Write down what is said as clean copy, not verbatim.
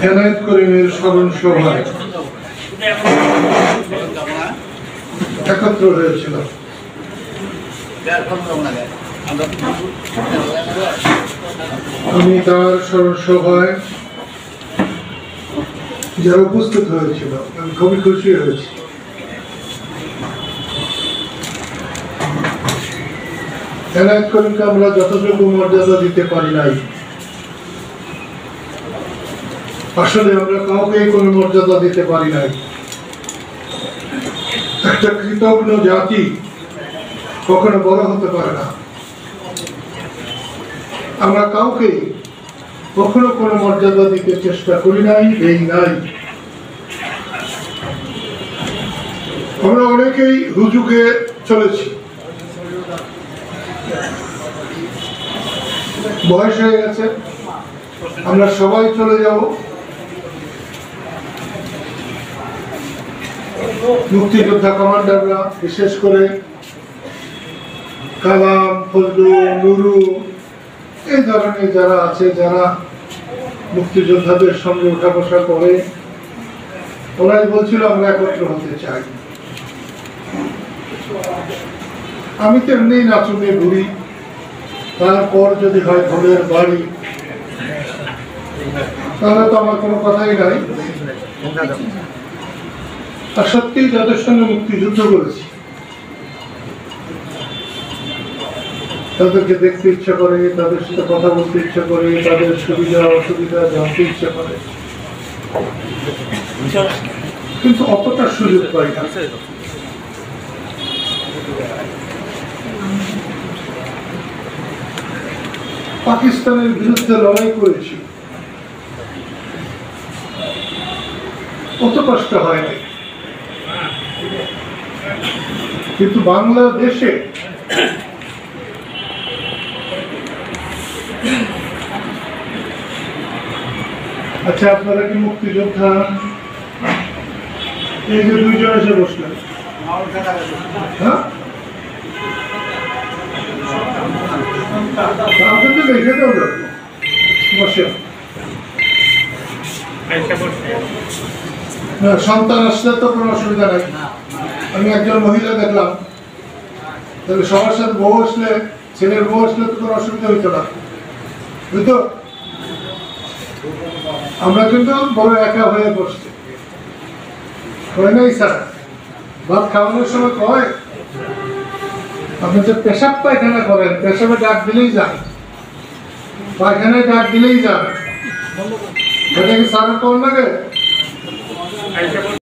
এনায়েত করিমের স্মরণ সভায় একত্র হয়েছিল। আমি তার স্মরণ সভায় যারা উপস্থিত হয়েছিল আমি খুবই খুশি হয়েছি। এনায়েত করিমকে আমরা যতটুকু মর্যাদা দিতে পারি নাই, আসলে আমরা কাউকে কোনো মর্যাদা দিতে পারি নাই। একটা কৃতজ্ঞ জাতি কখনো বড় হতে পারে না। আমরা কাউকে কখনো কোনো মর্যাদা দিতে চেষ্টা করি নাই, দেই নাই। আমরা অনেকেই হুজুগে চলেছি, বয়স হয়ে গেছে, আমরা সবাই চলে যাব। মুক্তিযোদ্ধা কমান্ডাররা, বিশেষ করে কালাম, ফজলু, নুরু, এই ধরনের যারা আছে, যারা মুক্তিযোদ্ধাদের সঙ্গে উঠা বসা করে, ওরাই বলছিল আমরা একত্র হতে চাই। আমি তো এমনি নাচুনে ঘুরি, তারপর যদি হয় ঘরের বাড়ি, তাহলে তো আমার কোনো কথাই নাই। আর সত্যি যাদের সঙ্গে মুক্তিযুদ্ধ করেছি তাদেরকে দেখতে ইচ্ছা করে, তাদের সাথে কথা বলতে ইচ্ছা করে, তাদের সুবিধা অসুবিধা জানতে ইচ্ছা করে, কিন্তু অতটা সুযোগ পাই না। পাকিস্তানের বিরুদ্ধে লড়াই করেছি, অত কষ্ট হয়নি, কিন্তু বাংলাদেশে আচ্ছা, আপনারা কি মুক্তিযোদ্ধা? এই যে দুইজন এসে বসলেন, হ্যাঁ, আপনাদের দেখে দেওয়া যাবে, বসে। সন্তান আসলে তো কোনো অসুবিধা নাই। আমি একজন মহিলা দেখলাম, তাহলে সবার সাথে বউ আসলে, ছেলের বউ আসলে তো কোনো অসুবিধা হইতো না, বুঝতো? আমরা কিন্তু বড় একা হয়ে বসছি, হয় নাই স্যার? ভাত খাওয়ানোর সময় কয় আপনি যে পেশাব পায়খানা করেন, পেশাবে ডাক দিলেই যান, পায়খানায় ডাক দিলেই যান, এটা কি স্যারের কম লাগে?